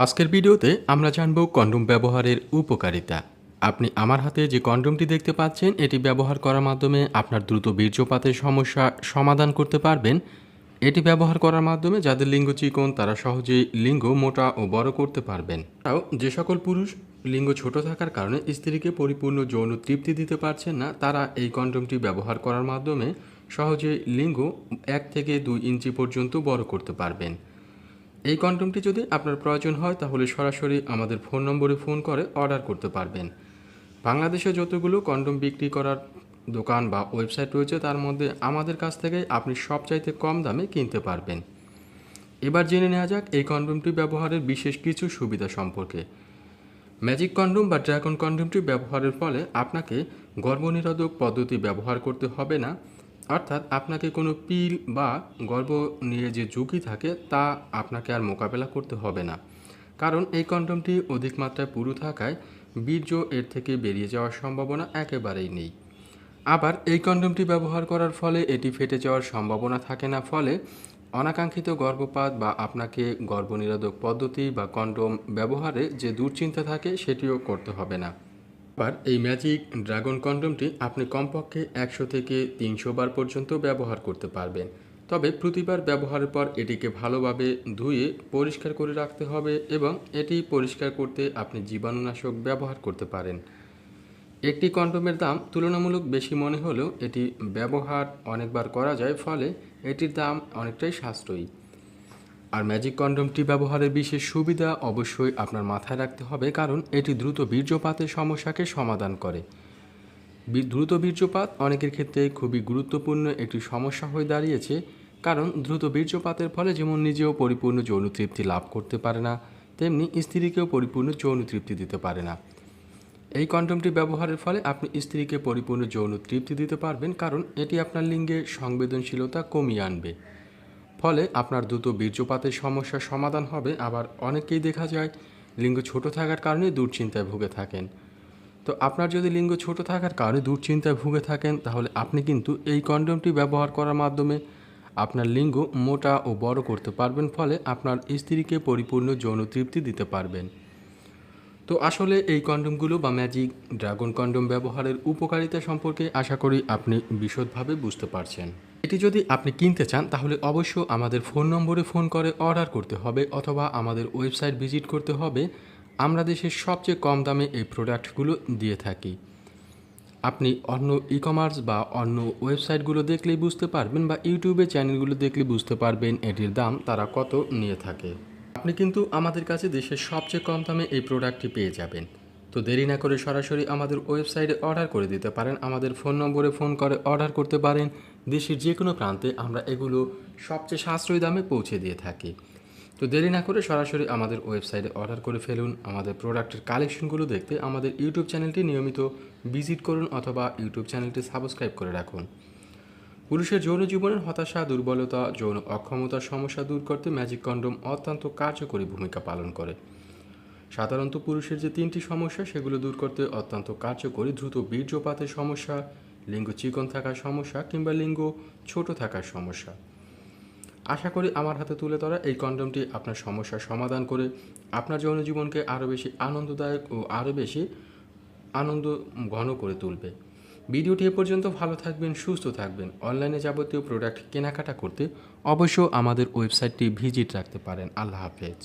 আজকের ভিডিওতে আমরা জানব কন্ডোম ব্যবহারের উপকারিতা। আপনি আমার হাতে যে কন্ডোমটি দেখতে পাচ্ছেন, এটি ব্যবহার করার মাধ্যমে আপনার দ্রুত বীর্যপাতের সমস্যা সমাধান করতে পারবেন। এটি ব্যবহার করার মাধ্যমে যাদের লিঙ্গ চিকন তারা সহজেই লিঙ্গ মোটা ও বড় করতে পারবেন। তাও যে সকল পুরুষ লিঙ্গ ছোট থাকার কারণে স্ত্রীকে পরিপূর্ণ যৌন তৃপ্তি দিতে পারছেন না, তারা এই কন্ডোমটি ব্যবহার করার মাধ্যমে সহজে লিঙ্গ 1 থেকে 2 ইঞ্চি পর্যন্ত বড় করতে পারবেন। এই কন্ডোমটি যদি আপনার প্রয়োজন হয় তাহলে সরাসরি আমাদের ফোন নম্বরে ফোন করে অর্ডার করতে পারবেন। বাংলাদেশে যতগুলো কন্ডোম বিক্রি করার দোকান বা ওয়েবসাইট রয়েছে তার মধ্যে আমাদের কাছ থেকে আপনি সবচাইতে কম দামে কিনতে পারবেন। এবার জেনে নেওয়া যাক এই কন্ডোমটি ব্যবহারের বিশেষ কিছু সুবিধা সম্পর্কে। ম্যাজিক কন্ডোম বা ড্রাগন কন্ডোমটি ব্যবহারের ফলে আপনাকে গর্ভনিরোধক পদ্ধতি ব্যবহার করতে হবে না, অর্থাৎ আপনাকে কোনো পিল বা গর্ভ নিয়ে যে ঝুঁকি থাকে তা আপনাকে আর মোকাবেলা করতে হবে না, কারণ এই কন্ডোমটি অধিক মাত্রায় পুরু থাকায় বীর্য এর থেকে বেরিয়ে যাওয়ার সম্ভাবনা একেবারেই নেই। আবার এই কন্ডোমটি ব্যবহার করার ফলে এটি ফেটে যাওয়ার সম্ভাবনা থাকে না, ফলে অনাকাঙ্ক্ষিত গর্ভপাত বা আপনাকে গর্ভনিরোধক পদ্ধতি বা কন্ডোম ব্যবহারে যে দুশ্চিন্তা থাকে সেটিও করতে হবে না। আবার এই ম্যাজিক ড্রাগন কন্ডোমটি আপনি কমপক্ষে 100 থেকে 300 বার পর্যন্ত ব্যবহার করতে পারবেন, তবে প্রতিবার ব্যবহারের পর এটিকে ভালোভাবে ধুয়ে পরিষ্কার করে রাখতে হবে এবং এটি পরিষ্কার করতে আপনি জীবাণুনাশক ব্যবহার করতে পারেন। একটি কন্ডোমের দাম তুলনামূলক বেশি মনে হলেও এটি ব্যবহার অনেকবার করা যায়, ফলে এটির দাম অনেকটাই সাশ্রয়ী। আর ম্যাজিক কন্ডোমটি ব্যবহারের বিশেষ সুবিধা অবশ্যই আপনার মাথায় রাখতে হবে, কারণ এটি দ্রুত বীর্যপাতের সমস্যাকে সমাধান করে। দ্রুত বীর্যপাত অনেকের ক্ষেত্রে খুবই গুরুত্বপূর্ণ একটি সমস্যা হয়ে দাঁড়িয়েছে, কারণ দ্রুত বীর্যপাতের ফলে যেমন নিজেও পরিপূর্ণ যৌন তৃপ্তি লাভ করতে পারে না, তেমনি স্ত্রীকেও পরিপূর্ণ যৌন তৃপ্তি দিতে পারে না। এই কন্ডোমটি ব্যবহারের ফলে আপনি স্ত্রীকে পরিপূর্ণ যৌন তৃপ্তি দিতে পারবেন, কারণ এটি আপনার লিঙ্গের সংবেদনশীলতা কমিয়ে আনবে, ফলে আপনার দ্রুত বীর্যপাতের সমস্যার সমাধান হবে। আবার অনেকেই দেখা যায় লিঙ্গ ছোট থাকার কারণে দুশ্চিন্তায় ভুগে থাকেন। তো আপনার যদি লিঙ্গ ছোট থাকার কারণে দুশ্চিন্তায় ভুগে থাকেন তাহলে আপনি কিন্তু এই কন্ডোমটি ব্যবহার করার মাধ্যমে আপনার লিঙ্গ মোটা ও বড় করতে পারবেন, ফলে আপনার স্ত্রীকে পরিপূর্ণ যৌন তৃপ্তি দিতে পারবেন। তো আসলে এই কন্ডোমগুলো বা ম্যাজিক ড্রাগন কন্ডোম ব্যবহারের উপকারিতা সম্পর্কে আশা করি আপনি বিশদভাবে বুঝতে পারছেন। এটি যদি আপনি কিনতে চান তাহলে অবশ্য আমাদের ফোন নম্বরে ফোন করে অর্ডার করতে হবে অথবা আমাদের ওয়েবসাইট ভিজিট করতে হবে। আমরা দেশের সবচেয়ে কম দামে এই প্রোডাক্টগুলো দিয়ে থাকি। আপনি অন্য ই-কমার্স বা অন্য ওয়েবসাইটগুলো দেখলেই বুঝতে পারবেন, বা ইউটিউবে চ্যানেলগুলো দেখলে বুঝতে পারবেন এটির দাম তারা কত নিয়ে থাকে। আপনি কিন্তু আমাদের কাছে দেশের সবচেয়ে কম দামে এই প্রোডাক্টটি পেয়ে যাবেন। তো দেরি না করে সরাসরি আমাদের ওয়েবসাইটে অর্ডার করে দিতে পারেন, আমাদের ফোন নম্বরে ফোন করে অর্ডার করতে পারেন। দেশের যে কোনো প্রান্তে আমরা এগুলো সবচেয়ে সাশ্রয়ী দামে পৌঁছে দিয়ে থাকি। তো দেরি না করে সরাসরি আমাদের ওয়েবসাইটে অর্ডার করে ফেলুন। আমাদের প্রোডাক্টের কালেকশনগুলো দেখতে আমাদের ইউটিউব চ্যানেলটি নিয়মিত ভিজিট করুন অথবা ইউটিউব চ্যানেলটি সাবস্ক্রাইব করে রাখুন। পুরুষের যৌন জীবনের হতাশা, দুর্বলতা, যৌন অক্ষমতার সমস্যা দূর করতে ম্যাজিক কন্ডোম অত্যন্ত কার্যকরী ভূমিকা পালন করে। সাধারণত পুরুষের যে 3টি সমস্যা সেগুলো দূর করতে অত্যন্ত কার্যকরী: দ্রুত বীর্যপাতের সমস্যা, লিঙ্গ চিকন থাকার সমস্যা কিংবা লিঙ্গ ছোট থাকার সমস্যা। আশা করি আমার হাতে তুলে ধরা এই কন্ডোমটি আপনার সমস্যার সমাধান করে আপনার যৌন জীবনকে আরও বেশি আনন্দদায়ক ও আরও বেশি আনন্দ ঘন করে তুলবে। ভিডিওটি এ পর্যন্ত। ভালো থাকবেন, সুস্থ থাকবেন। অনলাইনে যাবতীয় প্রোডাক্ট কেনাকাটা করতে অবশ্যই আমাদের ওয়েবসাইটটি ভিজিট রাখতে পারেন। আল্লাহ হাফেজ।